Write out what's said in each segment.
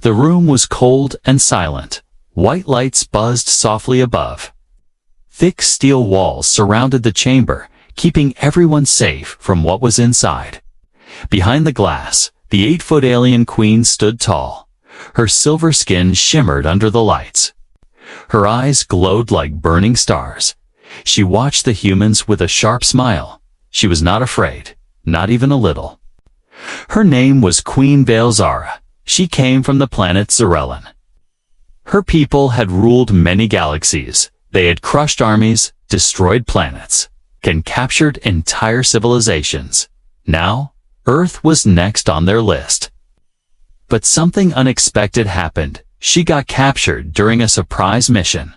The room was cold and silent. White lights buzzed softly above. Thick steel walls surrounded the chamber, keeping everyone safe from what was inside. Behind the glass, the 8-foot alien queen stood tall. Her silver skin shimmered under the lights. Her eyes glowed like burning stars. She watched the humans with a sharp smile. She was not afraid, not even a little. Her name was Queen Valzara. She came from the planet Zarellan. Her people had ruled many galaxies. They had crushed armies, destroyed planets, and captured entire civilizations. Now, Earth was next on their list. But something unexpected happened. She got captured during a surprise mission.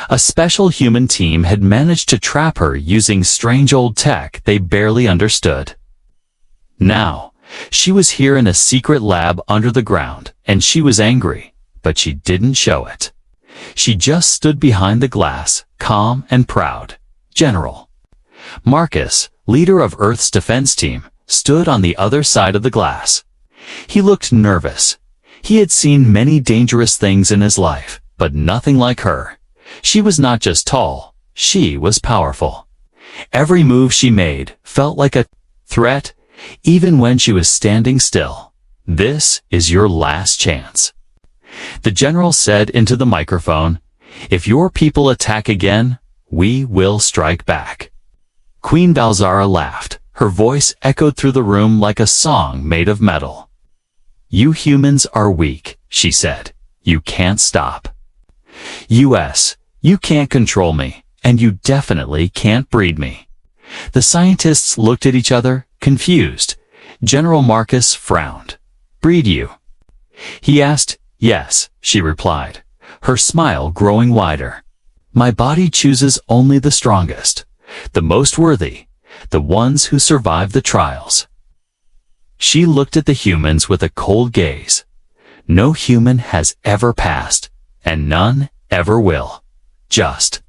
A special human team had managed to trap her using strange old tech they barely understood. Now, she was here in a secret lab under the ground, and she was angry, but she didn't show it. She just stood behind the glass, calm and proud. General Marcus, leader of Earth's defense team, stood on the other side of the glass. He looked nervous. He had seen many dangerous things in his life, but nothing like her. She was not just tall, she was powerful. Every move she made felt like a threat, even when she was standing still. "This is your last chance," the general said into the microphone. "If your people attack again, we will strike back." Queen Valzara laughed. Her voice echoed through the room like a song made of metal. "You humans are weak," she said. "You can't stop. US, you can't control me, and you definitely can't breed me." The scientists looked at each other, confused. General Marcus frowned. "Breed you?" he asked. "Yes," she replied, her smile growing wider. "My body chooses only the strongest, the most worthy, the ones who survive the trials." She looked at the humans with a cold gaze. No human has ever passed, and none ever will. Just.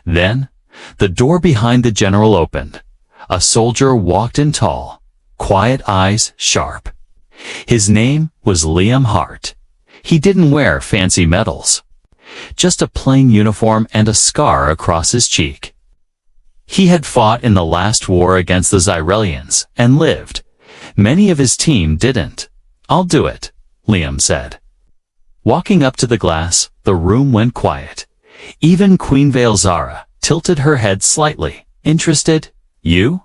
Then, the door behind the general opened. A soldier walked in tall, quiet eyes sharp. His name was Liam Hart. He didn't wear fancy medals. Just a plain uniform and a scar across his cheek. He had fought in the last war against the Zyrelians and lived. Many of his team didn't. "I'll do it," Liam said. Walking up to the glass, the room went quiet. Even Queen Valzara tilted her head slightly. "Interested? You?"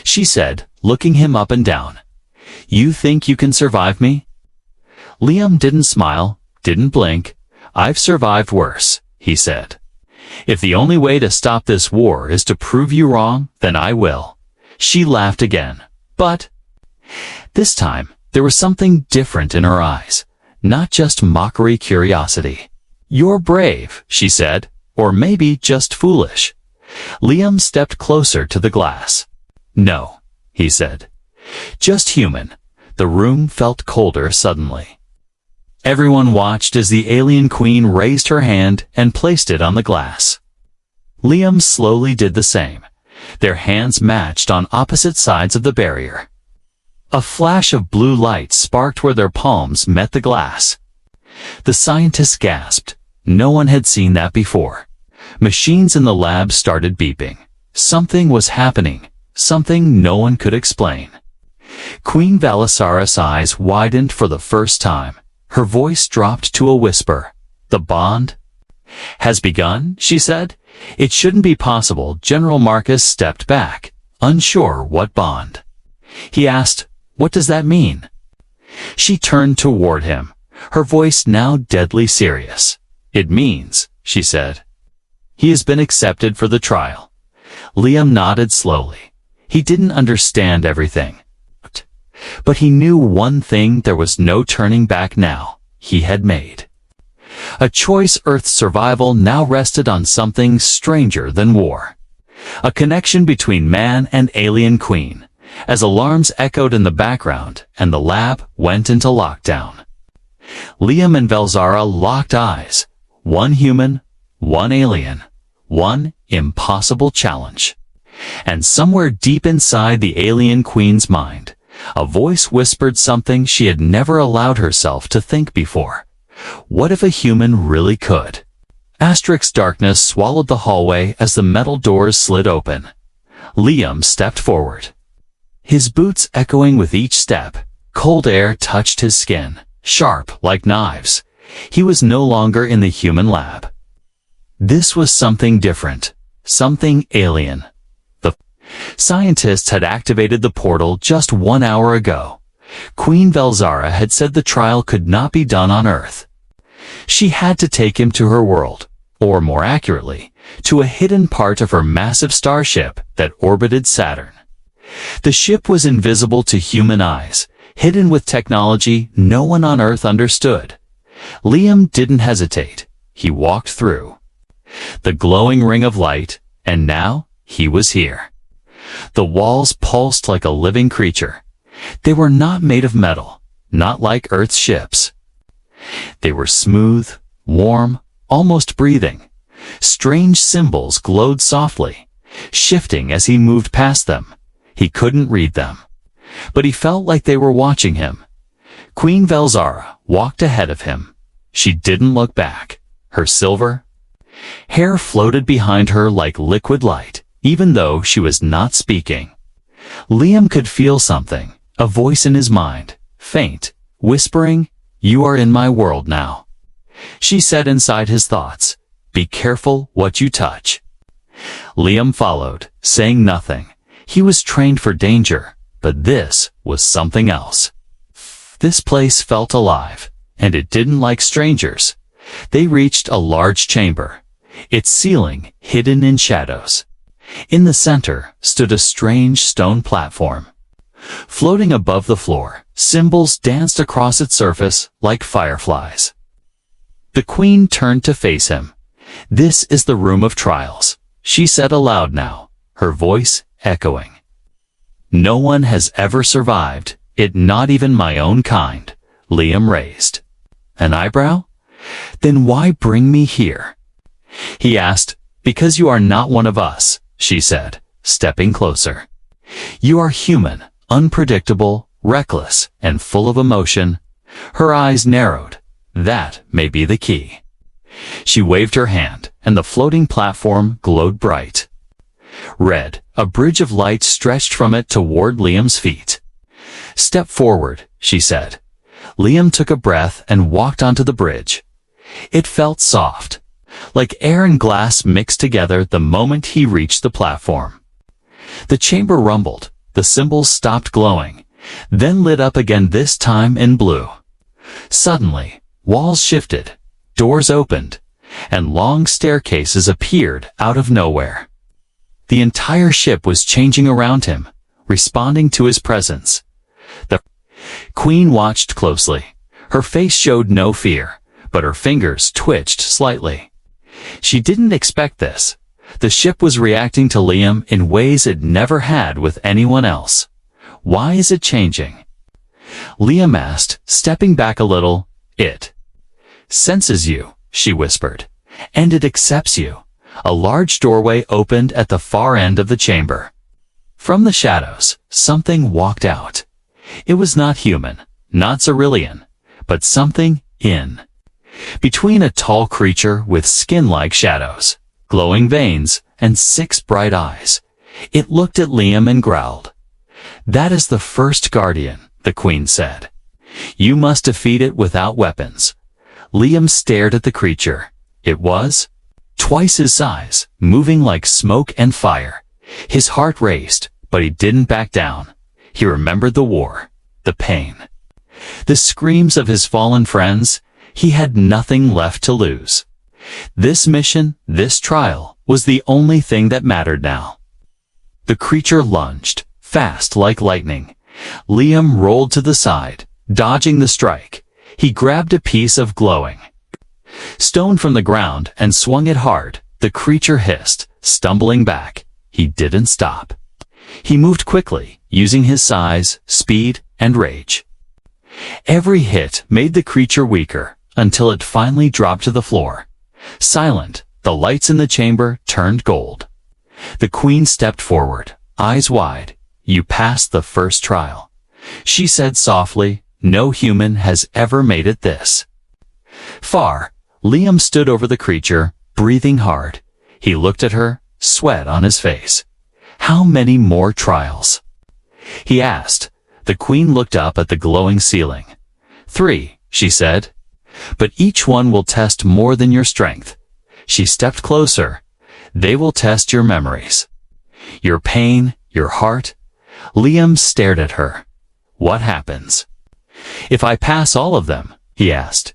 she said, looking him up and down. "You think you can survive me?" Liam didn't smile, didn't blink. "I've survived worse," he said. "If the only way to stop this war is to prove you wrong, then I will." She laughed again. But this time, there was something different in her eyes. Not just mockery curiosity. "You're brave," she said, "or maybe just foolish." Liam stepped closer to the glass. "No," he said. "Just human." The room felt colder suddenly. Everyone watched as the alien queen raised her hand and placed it on the glass. Liam slowly did the same. Their hands matched on opposite sides of the barrier. A flash of blue light sparked where their palms met the glass. The scientists gasped. No one had seen that before. Machines in the lab started beeping. Something was happening, something no one could explain. Queen Valzara's eyes widened for the first time. Her voice dropped to a whisper. "The bond has begun," she said. "It shouldn't be possible." General Marcus stepped back, unsure what bond. He asked, "What does that mean?" She turned toward him, her voice now deadly serious. "It means," she said, "he has been accepted for the trial." Liam nodded slowly. He didn't understand everything. But he knew one thing: there was no turning back now. He had made a choice. Earth's survival now rested on something stranger than war. A connection between man and alien queen. As alarms echoed in the background and the lab went into lockdown, Liam and Valzara locked eyes. One human, one alien, one impossible challenge. And somewhere deep inside the alien queen's mind, A voice whispered something she had never allowed herself to think before. What if a human really could? Darkness swallowed the hallway as the metal doors slid open. Liam stepped forward. His boots echoing with each step, cold air touched his skin, sharp like knives. He was no longer in the human lab. This was something different, something alien. The scientists had activated the portal just 1 hour ago. Queen Velzara had said the trial could not be done on Earth. She had to take him to her world, or more accurately, to a hidden part of her massive starship that orbited Saturn. The ship was invisible to human eyes, hidden with technology no one on Earth understood. Liam didn't hesitate. He walked through the glowing ring of light, and now he was here. The walls pulsed like a living creature. They were not made of metal, not like Earth's ships. They were smooth, warm, almost breathing. Strange symbols glowed softly, shifting as he moved past them. He couldn't read them, but he felt like they were watching him. Queen Velzara walked ahead of him. She didn't look back. Her silver hair floated behind her like liquid light, even though she was not speaking. Liam could feel something, a voice in his mind, faint, whispering, "You are in my world now." She said inside his thoughts, "Be careful what you touch." Liam followed, saying nothing. He was trained for danger, but this was something else. This place felt alive, and it didn't like strangers. They reached a large chamber, its ceiling hidden in shadows. In the center stood a strange stone platform. Floating above the floor, symbols danced across its surface like fireflies. The queen turned to face him. "This is the room of trials," she said aloud now, her voice echoing. "No one has ever survived it, not even my own kind." Liam raised an eyebrow. "Then why bring me here?" he asked. "Because you are not one of us," she said, stepping closer. "You are human, unpredictable, reckless, and full of emotion." Her eyes narrowed. "That may be the key." She waved her hand, and the floating platform glowed bright red. A bridge of light stretched from it toward Liam's feet. "Step forward," she said. Liam took a breath and walked onto the bridge. It felt soft, like air and glass mixed together the moment he reached the platform. The chamber rumbled. The symbols stopped glowing, then lit up again, this time in blue. Suddenly, walls shifted, doors opened, and long staircases appeared out of nowhere. The entire ship was changing around him, responding to his presence. The queen watched closely. Her face showed no fear, but her fingers twitched slightly. She didn't expect this. The ship was reacting to Liam in ways it never had with anyone else. "Why is it changing?" Liam asked, stepping back a little. "It senses you," she whispered, "and it accepts you." A large doorway opened at the far end of the chamber. From the shadows, something walked out. It was not human, not cerulean, but something in between, a tall creature with skin-like shadows, glowing veins, and 6 bright eyes. It looked at Liam and growled. "That is the first guardian," the queen said. "You must defeat it without weapons." Liam stared at the creature. It was twice his size, moving like smoke and fire. His heart raced, but he didn't back down. He remembered the war, the pain, the screams of his fallen friends. He had nothing left to lose. This mission, this trial, was the only thing that mattered now. The creature lunged, fast like lightning. Liam rolled to the side, dodging the strike. He grabbed a piece of glowing stone from the ground and swung it hard. The creature hissed, stumbling back. He didn't stop. He moved quickly, using his size, speed, and rage. Every hit made the creature weaker, until it finally dropped to the floor. Silent, the lights in the chamber turned gold. The queen stepped forward, eyes wide. "You passed the first trial." She said softly, "No human has ever made it this far." Liam stood over the creature, breathing hard. He looked at her, sweat on his face. "How many more trials?" he asked. The queen looked up at the glowing ceiling. "3, she said. "But each one will test more than your strength." She stepped closer. "They will test your memories, your pain, your heart." Liam stared at her. "What happens if I pass all of them?" he asked.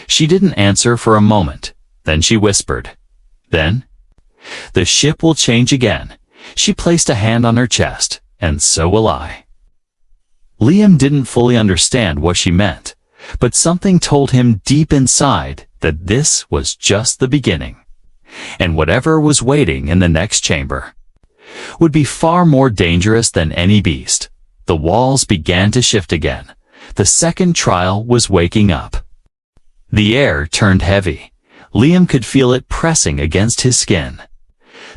She didn't answer for a moment. Then she whispered, "Then the ship will change again." She placed a hand on her chest. "And so will I." Liam didn't fully understand what she meant, but something told him deep inside that this was just the beginning. And whatever was waiting in the next chamber would be far more dangerous than any beast. The walls began to shift again. The second trial was waking up. The air turned heavy. Liam could feel it pressing against his skin.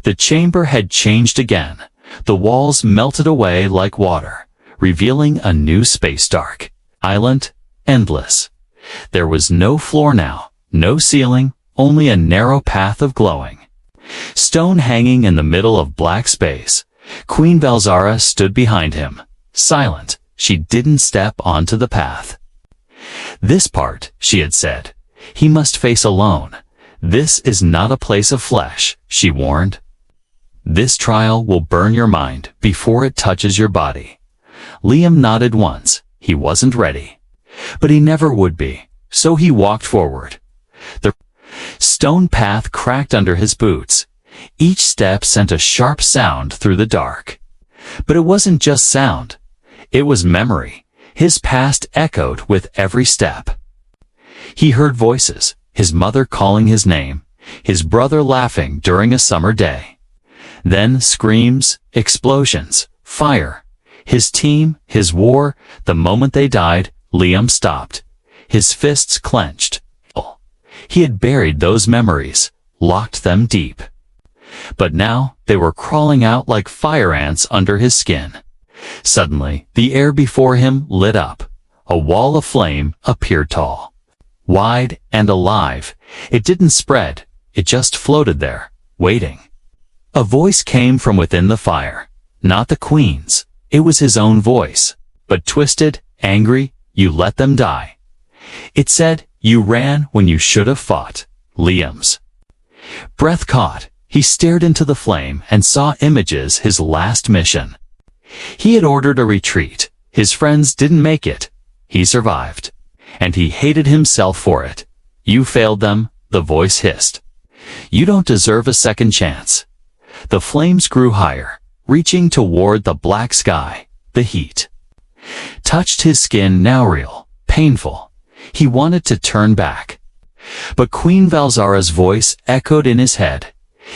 The chamber had changed again. The walls melted away like water, revealing a new space, dark, silent, endless. There was no floor now, no ceiling, only a narrow path of glowing stone hanging in the middle of black space. Queen Valzara stood behind him, silent. She didn't step onto the path. "This part," she had said, "he must face alone. This is not a place of flesh," she warned. "This trial will burn your mind before it touches your body." Liam nodded once. He wasn't ready, but he never would be, so he walked forward. The stone path cracked under his boots. Each step sent a sharp sound through the dark. But it wasn't just sound. It was memory. His past echoed with every step. He heard voices, his mother calling his name, his brother laughing during a summer day. Then screams, explosions, fire. His team, his war. The moment they died, Liam stopped. His fists clenched. He had buried those memories, locked them deep. But now they were crawling out like fire ants under his skin. Suddenly, the air before him lit up. A wall of flame appeared tall, wide, and alive. It didn't spread. It just floated there, waiting. A voice came from within the fire. Not the queen's. It was his own voice, but twisted, angry. "You let them die." It said, "You ran when you should have fought." Liam's breath caught. He stared into the flame and saw images his last mission. He had ordered a retreat. His friends didn't make it. He survived. And he hated himself for it. "You failed them," the voice hissed. "You don't deserve a second chance." The flames grew higher, reaching toward the black sky. The heat touched his skin, now real, painful. He wanted to turn back. But Queen Valzara's voice echoed in his head.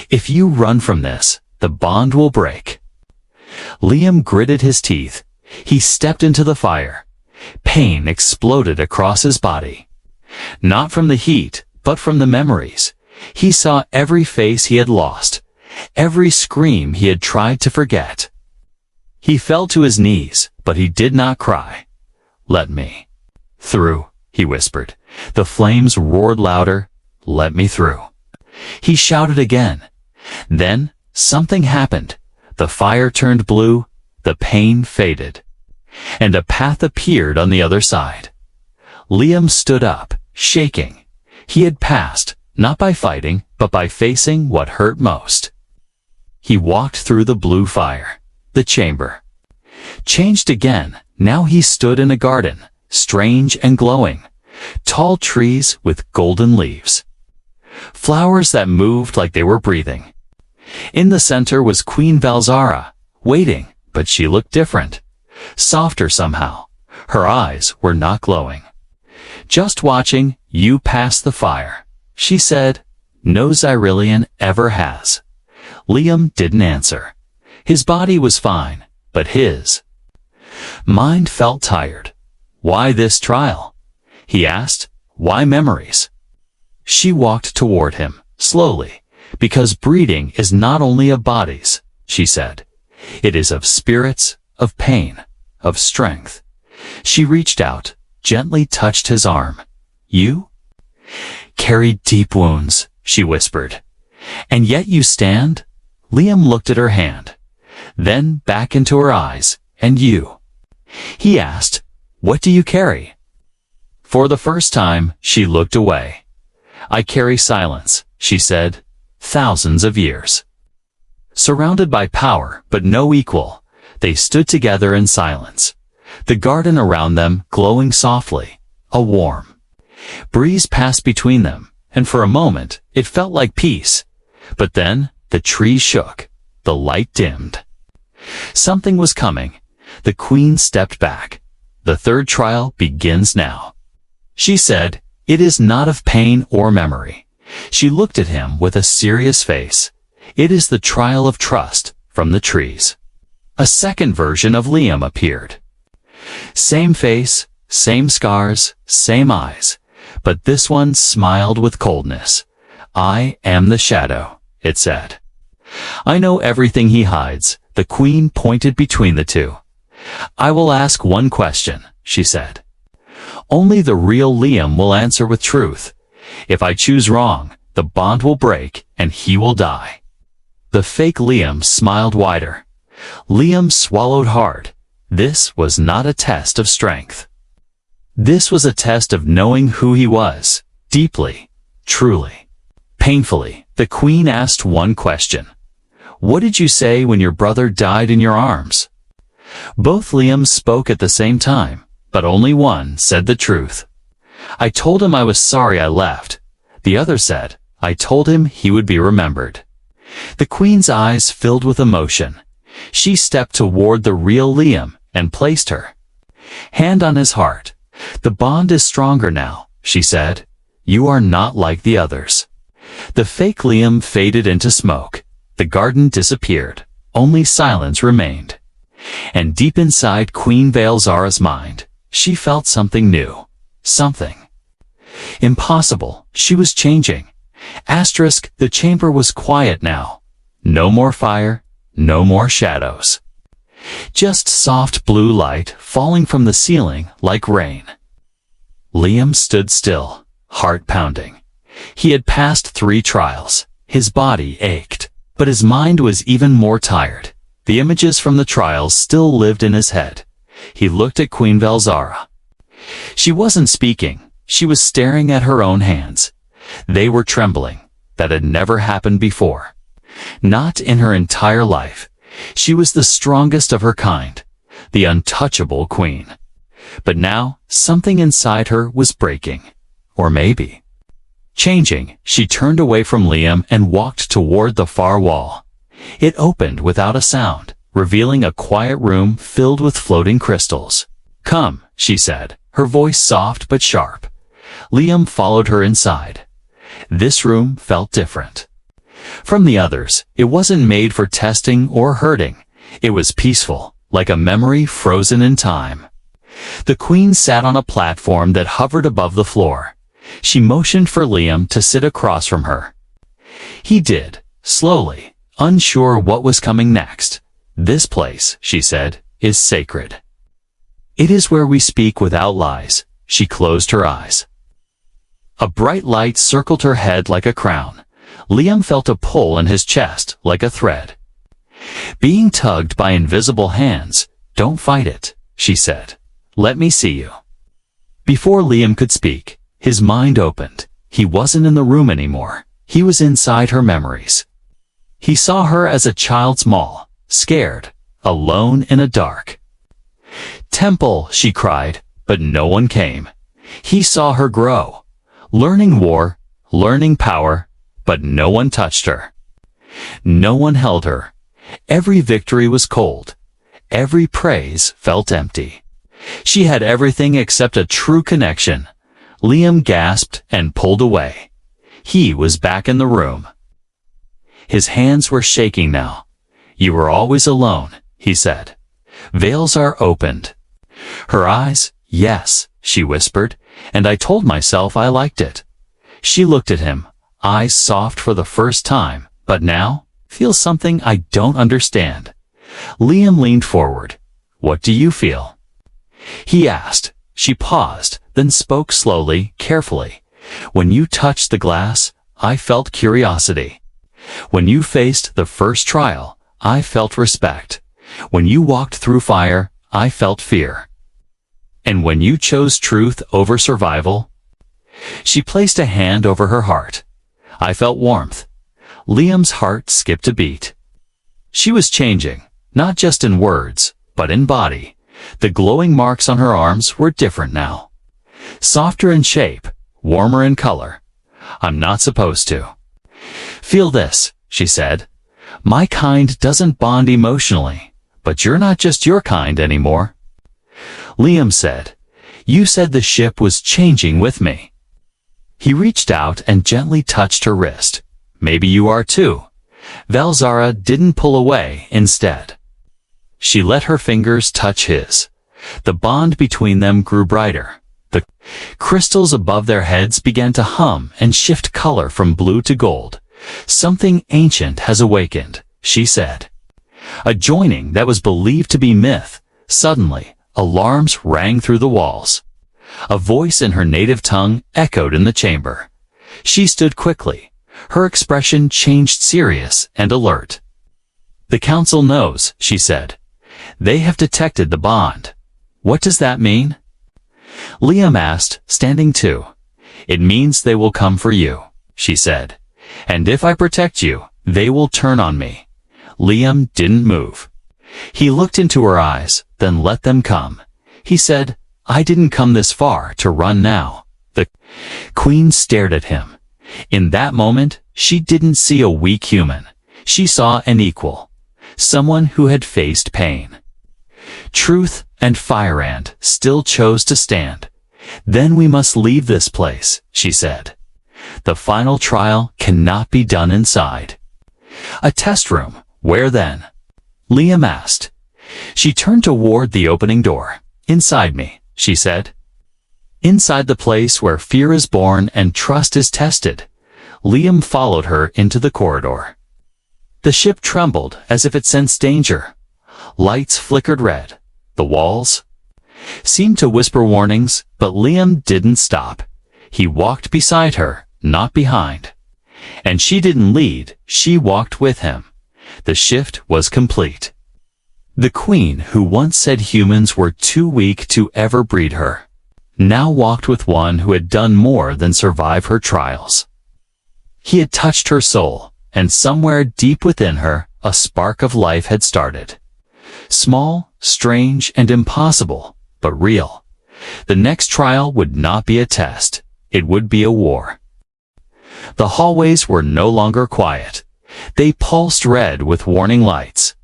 "If you run from this, the bond will break." Liam gritted his teeth. He stepped into the fire. Pain exploded across his body. Not from the heat, but from the memories. He saw every face he had lost, every scream he had tried to forget. He fell to his knees, but he did not cry. "Let me through," he whispered. The flames roared louder. "Let me through." He shouted again. Then something happened. The fire turned blue, the pain faded, and a path appeared on the other side. Liam stood up, shaking. He had passed, not by fighting, but by facing what hurt most. He walked through the blue fire. The chamber changed again. Now he stood in a garden, strange and glowing. Tall trees with golden leaves. Flowers that moved like they were breathing. In the center was Queen Valzara, waiting, but she looked different. Softer somehow. Her eyes were not glowing. "Just watching you pass the fire," she said. "No Xyrillian ever has." Liam didn't answer. His body was fine, but his mind felt tired. "Why this trial?" he asked. "Why memories?" She walked toward him, slowly. "Because breeding is not only of bodies," she said. "It is of spirits, of pain, of strength. She reached out, gently touched his arm. You carried deep wounds, she whispered. And yet you stand? Liam looked at her hand, then back into her eyes. And you? He asked, what do you carry? For the first time, she looked away. I carry silence, she said. Thousands of years. Surrounded by power, but no equal, they stood together in silence. The garden around them glowing softly, a warm breeze passed between them, and for a moment, it felt like peace. But then, the trees shook, the light dimmed. Something was coming. The queen stepped back. The third trial begins now. She said, it is not of pain or memory. She looked at him with a serious face. It is the trial of trust from the trees. A second version of Liam appeared. Same face, same scars, same eyes, but this one smiled with coldness. I am the shadow, it said. I know everything he hides. The queen pointed between the two. I will ask one question, she said. Only the real Liam will answer with truth. If I choose wrong, the bond will break and he will die. The fake Liam smiled wider. Liam swallowed hard. This was not a test of strength. This was a test of knowing who he was, deeply, truly. Painfully, the queen asked one question. What did you say when your brother died in your arms? Both Liams spoke at the same time, but only one said the truth. I told him I was sorry I left. The other said, I told him he would be remembered. The queen's eyes filled with emotion. She stepped toward the real Liam and placed her hand on his heart. The bond is stronger now, she said. You are not like the others. The fake Liam faded into smoke. The garden disappeared. Only silence remained. And deep inside Queen Valzara's mind, she felt something new. Something impossible. She was changing. Asterisk, the chamber was quiet now. No more fire, no more shadows. Just soft blue light falling from the ceiling like rain. Liam stood still, heart pounding. He had passed 3 trials. His body ached, but his mind was even more tired. The images from the trials still lived in his head. He looked at Queen Valzara. She wasn't speaking. She was staring at her own hands. They were trembling. That had never happened before. Not in her entire life. She was the strongest of her kind, the untouchable queen. But now, something inside her was breaking. Or maybe changing. She turned away from Liam and walked toward the far wall. It opened without a sound, revealing a quiet room filled with floating crystals. Come, she said, her voice soft but sharp. Liam followed her inside. This room felt different from the others. It wasn't made for testing or hurting. It was peaceful, like a memory frozen in time. The queen sat on a platform that hovered above the floor. She motioned for Liam to sit across from her. He did, slowly, unsure what was coming next. This place, she said, is sacred. It is where we speak without lies. She closed her eyes. A bright light circled her head like a crown. Liam felt a pull in his chest like a thread. Being tugged by invisible hands. Don't fight it, she said. Let me see you. Before Liam could speak, his mind opened. He wasn't in the room anymore. He was inside her memories. He saw her as a child, small, scared, alone in a dark temple, she cried, but no one came. He saw her grow, learning war, learning power, but no one touched her. No one held her. Every victory was cold. Every praise felt empty. She had everything except a true connection. Liam gasped and pulled away. He was back in the room. His hands were shaking now. You were always alone, he said. Valzar opened. Her eyes, yes, she whispered, and I told myself I liked it. She looked at him, eyes soft for the first time, but now, feel something I don't understand. Liam leaned forward. What do you feel? He asked. She paused, then spoke slowly, carefully. When you touched the glass, I felt curiosity. When you faced the first trial, I felt respect. When you walked through fire, I felt fear. And when you chose truth over survival, she placed a hand over her heart. I felt warmth. Liam's heart skipped a beat. She was changing, not just in words, but in body. The glowing marks on her arms were different now. Softer in shape, warmer in color. I'm not supposed to. Feel this, she said. My kind doesn't bond emotionally, but you're not just your kind anymore. Liam said, you said the ship was changing with me. He reached out and gently touched her wrist. Maybe you are too. Valzara didn't pull away instead. She let her fingers touch his. The bond between them grew brighter. The crystals above their heads began to hum and shift color from blue to gold. Something ancient has awakened, she said. A joining that was believed to be myth. Suddenly, alarms rang through the walls. A voice in her native tongue echoed in the chamber. She stood quickly. Her expression changed serious and alert. The council knows, she said. They have detected the bond. What does that mean? Liam asked, standing too. It means they will come for you, she said. And if I protect you, they will turn on me. Liam didn't move. He looked into her eyes, then let them come. He said, I didn't come this far to run now. The queen stared at him. In that moment, she didn't see a weak human. She saw an equal. Someone who had faced pain. Truth and Fireand still chose to stand. Then we must leave this place, she said. The final trial cannot be done inside. A test room, where then? Liam asked. She turned toward the opening door. Inside me, she said. Inside the place where fear is born and trust is tested. Liam followed her into the corridor. The ship trembled as if it sensed danger. Lights flickered red. The walls seemed to whisper warnings, but Liam didn't stop. He walked beside her, not behind. And she didn't lead, she walked with him. The shift was complete. The queen, who once said humans were too weak to ever breed her, now walked with one who had done more than survive her trials. He had touched her soul, and somewhere deep within her, a spark of life had started. Small, strange, and impossible, but real. The next trial would not be a test. It would be a war. The hallways were no longer quiet. They pulsed red with warning lights.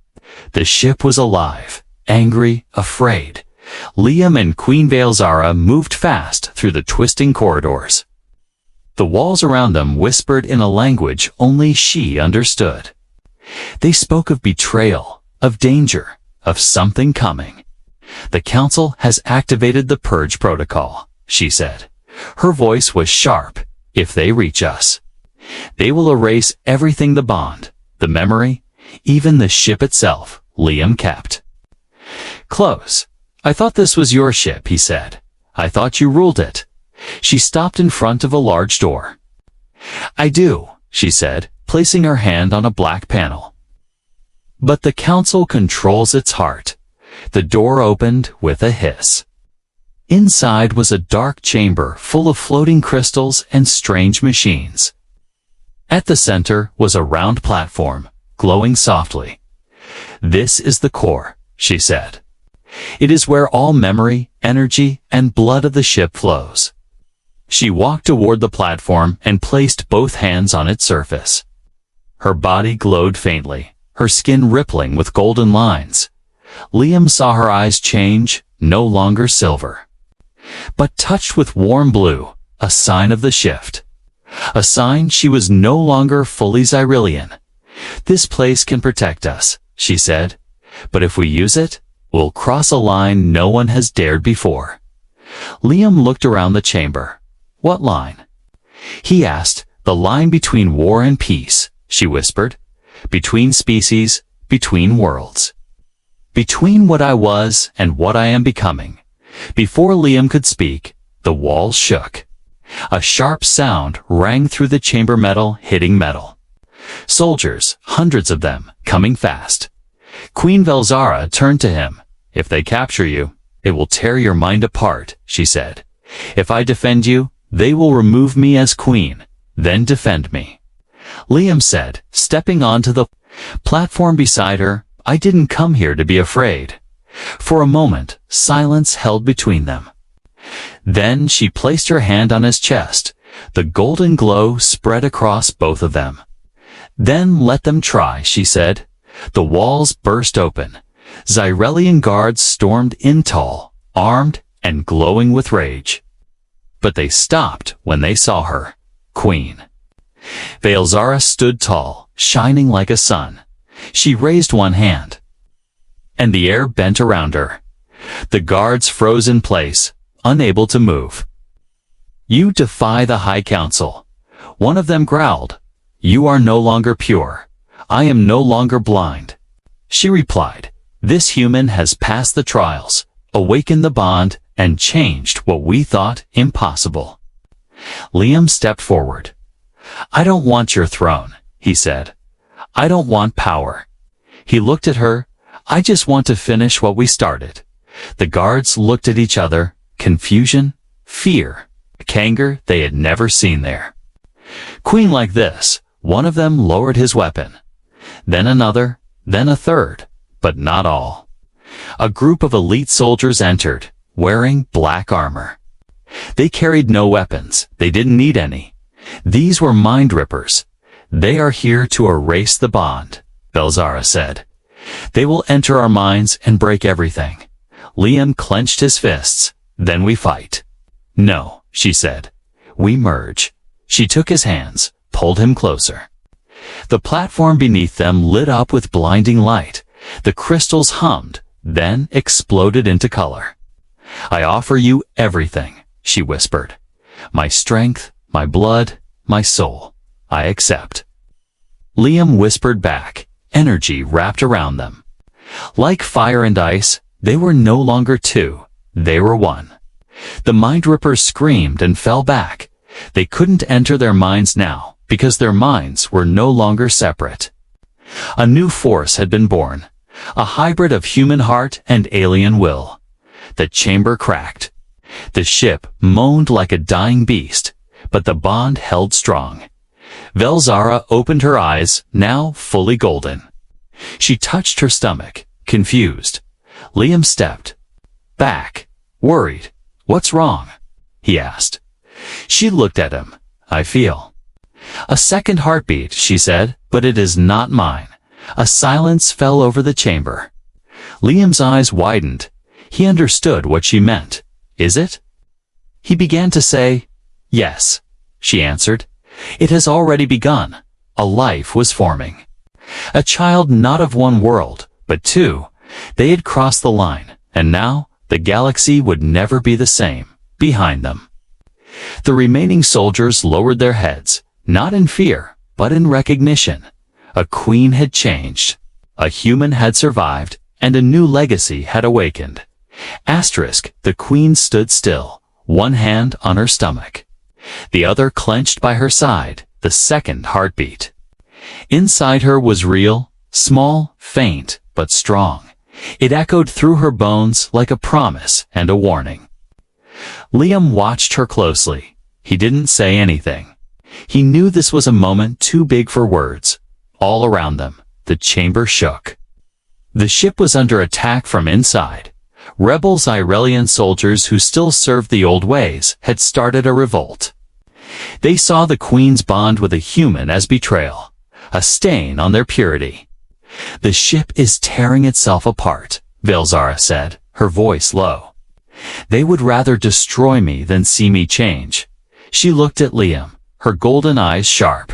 The ship was alive, angry, afraid. Liam and Queen Valzara moved fast through the twisting corridors. The walls around them whispered in a language only she understood. They spoke of betrayal, of danger, of something coming. The council has activated the purge protocol, she said. Her voice was sharp. If they reach us, they will erase everything, the bond, the memory, even the ship itself. Liam kept close. I thought this was your ship, he said. I thought you ruled it. She stopped in front of a large door. I do, she said, placing her hand on a black panel. But the council controls its heart. The door opened with a hiss. Inside was a dark chamber full of floating crystals and strange machines. At the center was a round platform, glowing softly. This is the core, she said. It is where all memory, energy, and blood of the ship flows. She walked toward the platform and placed both hands on its surface. Her body glowed faintly, her skin rippling with golden lines. Liam saw her eyes change, no longer silver, but touched with warm blue, a sign of the shift. A sign she was no longer fully Xyrillian. This place can protect us, she said, but if we use it, we'll cross a line no one has dared before. Liam looked around the chamber. What line? He asked. The line between war and peace, she whispered. Between species, between worlds. Between what I was and what I am becoming. Before Liam could speak, the walls shook. A sharp sound rang through the chamber, metal hitting metal. Soldiers, hundreds of them, coming fast. Queen Velzara turned to him. "If they capture you, it will tear your mind apart," she said. "If I defend you, they will remove me as queen, then defend me." Liam said, stepping onto the platform beside her, "I didn't come here to be afraid." For a moment, silence held between them. Then she placed her hand on his chest. The golden glow spread across both of them. "Then let them try," she said. The walls burst open. Xyrelian guards stormed in, tall, armed, and glowing with rage. But they stopped when they saw her, queen. Velzara stood tall, shining like a sun. She raised one hand, and the air bent around her. The guards froze in place, unable to move. "You defy the High Council." One of them growled. "You are no longer pure. I am no longer blind." She replied, "This human has passed the trials, awakened the bond, and changed what we thought impossible." Liam stepped forward. "I don't want your throne," he said. "I don't want power." He looked at her. "I just want to finish what we started." The guards looked at each other, confusion, fear, anger they had never seen there. "Queen like this," one of them lowered his weapon. Then another, then a third, but not all. A group of elite soldiers entered, wearing black armor. They carried no weapons. They didn't need any. These were mind rippers. "They are here to erase the bond," Velzara said. "They will enter our minds and break everything." Liam clenched his fists. "Then we fight." "No," she said. "We merge." She took his hands, pulled him closer. The platform beneath them lit up with blinding light. The crystals hummed, then exploded into color. "I offer you everything," she whispered. "My strength, my blood, my soul. I accept." Liam whispered back, energy wrapped around them. Like fire and ice, they were no longer two, they were one. The mind rippers screamed and fell back. They couldn't enter their minds now, because their minds were no longer separate. A new force had been born, a hybrid of human heart and alien will. The chamber cracked. The ship moaned like a dying beast, but the bond held strong. Velzara opened her eyes, now fully golden. She touched her stomach, confused. Liam stepped back, worried. "What's wrong?" he asked. She looked at him. "I feel a second heartbeat," she said, "but it is not mine." A silence fell over the chamber. Liam's eyes widened. He understood what she meant. "Is it?" He began to say, "Yes," she answered. "It has already begun. A life was forming. A child not of one world, but two. They had crossed the line, and now the galaxy would never be the same, behind them." The remaining soldiers lowered their heads, not in fear, but in recognition. A queen had changed. A human had survived, and a new legacy had awakened. Asterisk, the queen stood still, one hand on her stomach, the other clenched by her side, the second heartbeat. Inside her was real, small, faint, but strong. It echoed through her bones like a promise and a warning. Liam watched her closely. He didn't say anything. He knew this was a moment too big for words. All around them, the chamber shook. The ship was under attack from inside. Rebel Xyrelian soldiers who still served the old ways had started a revolt. They saw the queen's bond with a human as betrayal, a stain on their purity. "The ship is tearing itself apart," Velzara said, her voice low. "They would rather destroy me than see me change." She looked at Liam, her golden eyes sharp.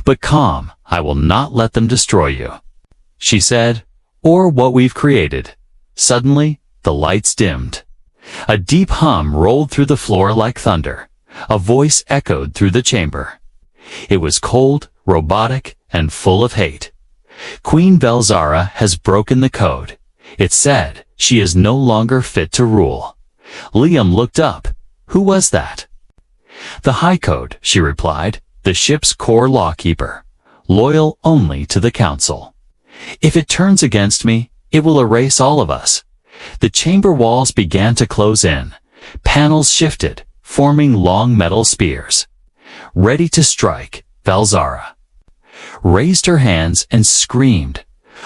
"But calm, I will not let them destroy you," she said, "or what we've created." Suddenly, the lights dimmed. A deep hum rolled through the floor like thunder. A voice echoed through the chamber. It was cold, robotic, and full of hate. "Queen Velzara has broken the code." It said, "She is no longer fit to rule." Liam looked up. Who was that? The High Code, she replied, the ship's core lawkeeper, loyal only to the Council. If it turns against me, it will erase all of us. The chamber walls began to close in. Panels shifted, forming long metal spears. Ready to strike, Valzara raised her hands and screamed.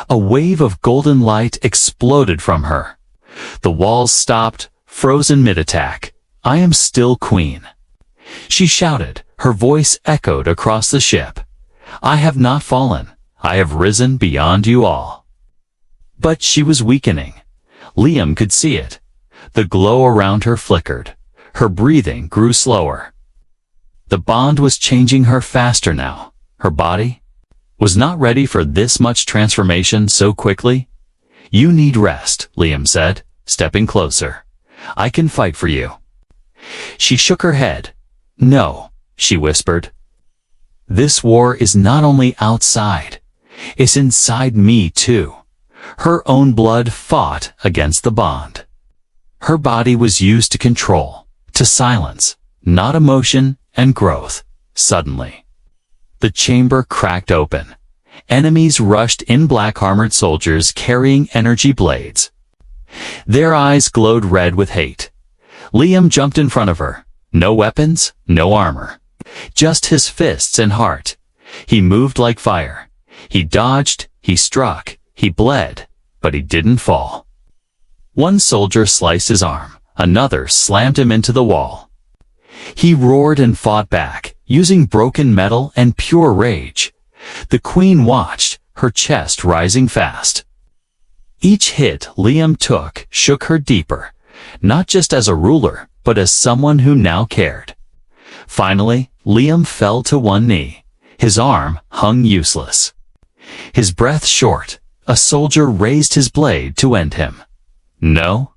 A wave of golden light exploded from her. The walls stopped, frozen mid-attack. I am still queen. She shouted, her voice echoed across the ship. I have not fallen. I have risen beyond you all. But she was weakening. Liam could see it. The glow around her flickered. Her breathing grew slower. The bond was changing her faster now. Her body was not ready for this much transformation so quickly. You need rest, Liam said, stepping closer. I can fight for you. She shook her head. No, she whispered. This war is not only outside. It's inside me too. Her own blood fought against the bond. Her body was used to control, to silence, not emotion and growth. Suddenly, the chamber cracked open. Enemies rushed in, black armored soldiers carrying energy blades. Their eyes glowed red with hate. Liam jumped in front of her. No weapons, no armor. Just his fists and heart. He moved like fire. He dodged, he struck, he bled, but he didn't fall. One soldier sliced his arm. Another slammed him into the wall. He roared and fought back, using broken metal and pure rage. The queen watched, her chest rising fast. Each hit Liam took shook her deeper, not just as a ruler, but as someone who now cared. Finally, Liam fell to one knee. His arm hung useless. His breath short. A soldier raised his blade to end him. No?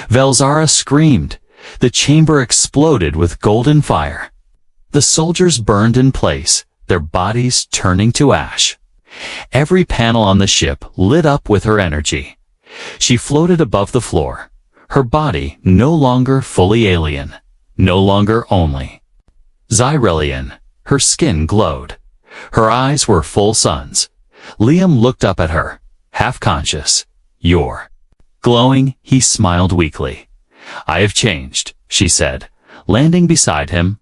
Valzara screamed. The chamber exploded with golden fire. The soldiers burned in place, their bodies turning to ash. Every panel on the ship lit up with her energy. She floated above the floor, her body no longer fully alien, no longer only Xyrelian. Her skin glowed. Her eyes were full suns. Liam looked up at her, half-conscious. You're glowing, he smiled weakly. I have changed, she said, landing beside him.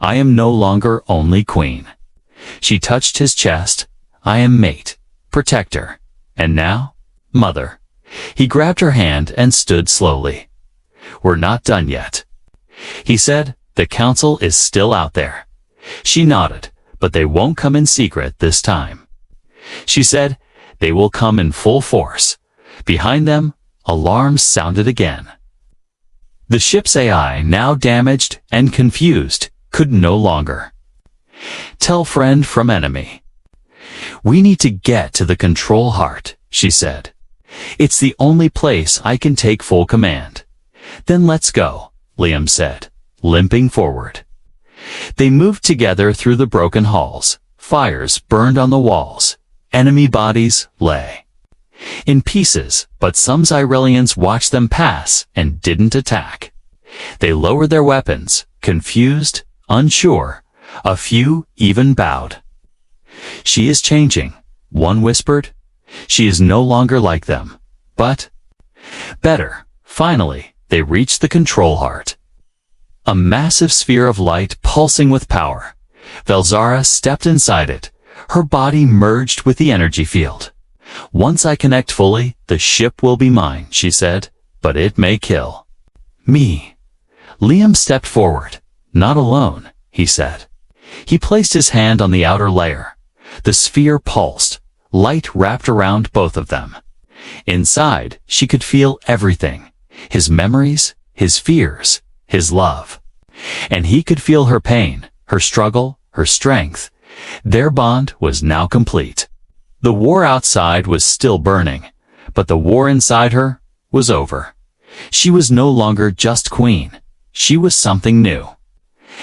I am no longer only queen. She touched his chest. I am mate, protector, and now, mother. He grabbed her hand and stood slowly. We're not done yet. He said, the council is still out there. She nodded, but they won't come in secret this time. She said, they will come in full force. Behind them, alarms sounded again. The ship's AI, now damaged and confused, could no longer tell friend from enemy. We need to get to the control heart, she said. It's the only place I can take full command. Then let's go, Liam said, limping forward. They moved together through the broken halls. Fires burned on the walls. Enemy bodies lay in pieces, but some Xyrelians watched them pass and didn't attack. They lowered their weapons, confused, unsure. A few even bowed. She is changing, one whispered. She is no longer like them, but better. Finally, they reached the control heart. A massive sphere of light pulsing with power. Valzara stepped inside it. Her body merged with the energy field. Once I connect fully, the ship will be mine, she said, but it may kill me. Liam stepped forward. Not alone, he said. He placed his hand on the outer layer. The sphere pulsed. Light wrapped around both of them. Inside, she could feel everything. His memories, his fears, his love. And he could feel her pain, her struggle, her strength. Their bond was now complete. The war outside was still burning, but the war inside her was over. She was no longer just queen. She was something new.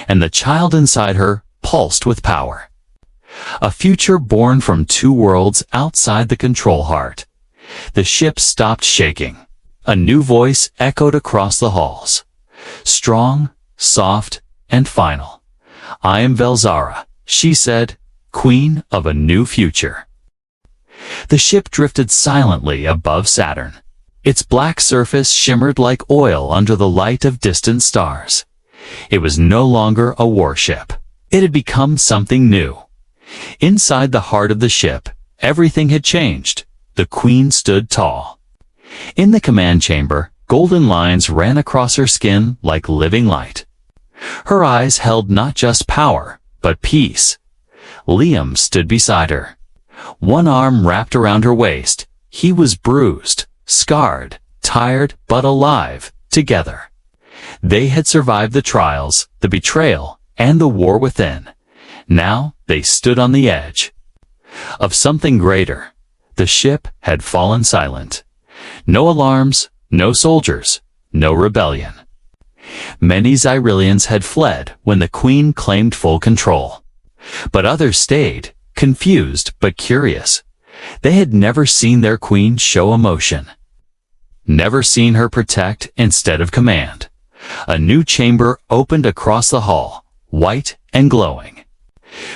And the child inside her pulsed with power. A future born from two worlds outside the control heart. The ship stopped shaking. A new voice echoed across the halls. Strong, soft, and final. "I am Velzara," she said, "Queen of a new future." The ship drifted silently above Saturn. Its black surface shimmered like oil under the light of distant stars. It was no longer a warship. It had become something new. Inside the heart of the ship, everything had changed. The Queen stood tall. In the command chamber, golden lines ran across her skin like living light. Her eyes held not just power, but peace. Liam stood beside her. One arm wrapped around her waist. He was bruised, scarred, tired, but alive, together. They had survived the trials, the betrayal, and the war within. Now they stood on the edge of something greater. The ship had fallen silent. No alarms, no soldiers, no rebellion. Many Xyrillians had fled when the Queen claimed full control. But others stayed, confused but curious. They had never seen their Queen show emotion. Never seen her protect instead of command. A new chamber opened across the hall, white and glowing.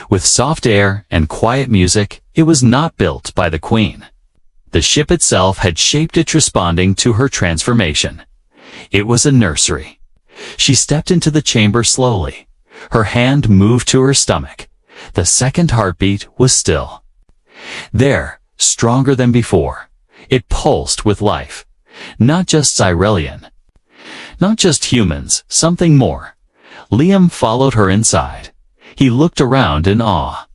With soft air and quiet music, it was not built by the Queen. The ship itself had shaped it, responding to her transformation. It was a nursery. She stepped into the chamber slowly. Her hand moved to her stomach. The second heartbeat was still. There, stronger than before, it pulsed with life. Not just Xyrillian. Not just humans, something more. Liam followed her inside. He looked around in awe.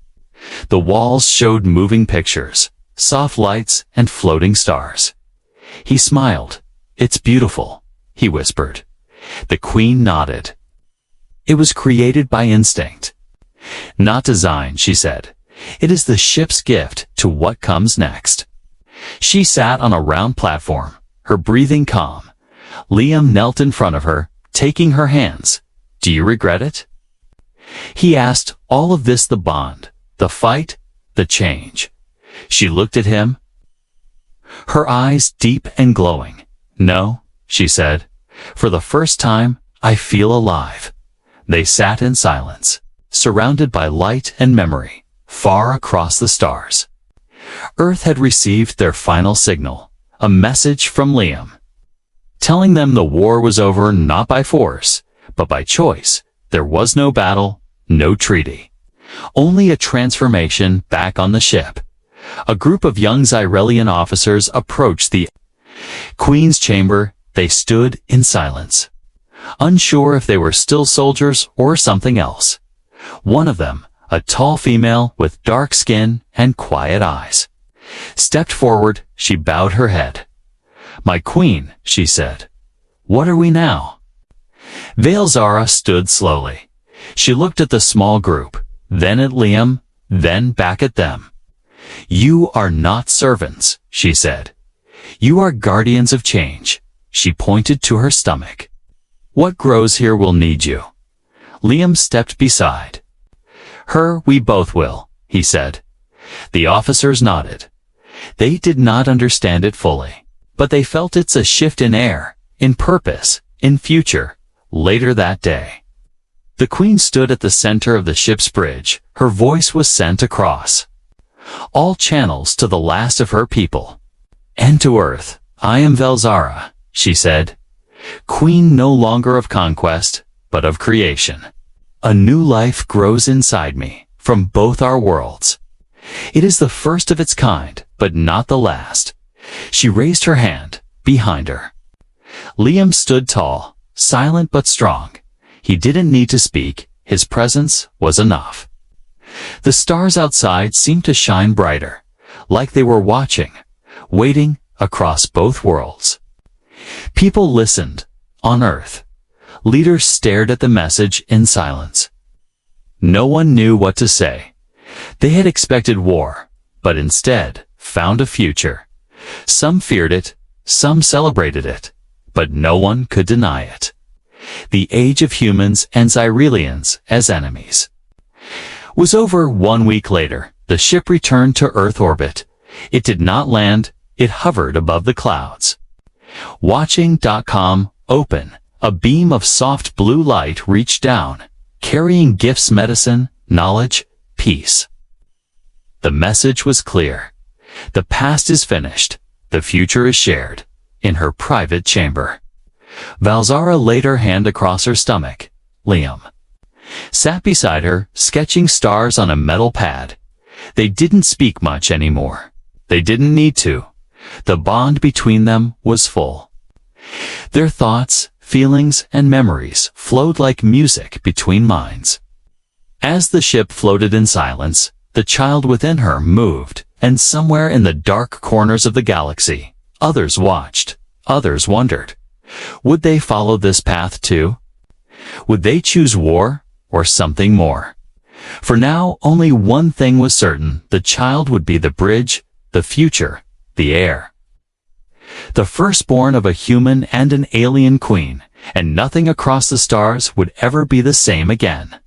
The walls showed moving pictures, soft lights and floating stars. He smiled. "It's beautiful," he whispered. The Queen nodded. "It was created by instinct. Not design," she said. "It is the ship's gift to what comes next." She sat on a round platform, her breathing calm. Liam knelt in front of her, taking her hands. "Do you regret it?" He asked. All of this, the bond, the fight, the change. She looked at him, her eyes deep and glowing. "No," she said. "For the first time, I feel alive." They sat in silence, surrounded by light and memory, far across the stars. Earth had received their final signal, a message from Liam, telling them the war was over not by force, but by choice. There was no battle, no treaty. Only a transformation back on the ship. A group of young Xyrillian officers approached the Queen's chamber. They stood in silence, unsure if they were still soldiers or something else. One of them, a tall female with dark skin and quiet eyes, stepped forward. She bowed her head. "My Queen," she said, "what are we now?" Velzara stood slowly. She looked at the small group, then at Liam, then back at them. "You are not servants," she said. "You are guardians of change." She pointed to her stomach. "What grows here will need you." Liam stepped beside her. "We both will," he said. The officers nodded. They did not understand it fully, but they felt it's a shift in air, in purpose, in future. Later that day, the Queen stood at the center of the ship's bridge. Her voice was sent across all channels to the last of her people. "And to Earth, I am Velzara," she said, "Queen no longer of conquest, but of creation. A new life grows inside me, from both our worlds. It is the first of its kind, but not the last." She raised her hand, behind her. Liam stood tall, silent but strong. He didn't need to speak. His presence was enough. The stars outside seemed to shine brighter, like they were watching, waiting across both worlds. People listened, on Earth. Leaders stared at the message in silence. No one knew what to say. They had expected war, but instead found a future. Some feared it, some celebrated it, but no one could deny it. The age of humans and Xyrillians as enemies was over. 1 week later, the ship returned to Earth orbit. It did not land, it hovered above the clouds. Watching.com open. A beam of soft blue light reached down, carrying gifts, medicine, knowledge, peace. The message was clear. The past is finished. The future is shared. In her private chamber. Valzara laid her hand across her stomach. Liam sat beside her, sketching stars on a metal pad. They didn't speak much anymore. They didn't need to. The bond between them was full. Their thoughts, feelings, and memories flowed like music between minds. As the ship floated in silence, the child within her moved, and somewhere in the dark corners of the galaxy, others watched, others wondered. Would they follow this path too? Would they choose war, or something more? For now, only one thing was certain: the child would be the bridge, the future, the heir. The firstborn of a human and an alien queen, and nothing across the stars would ever be the same again.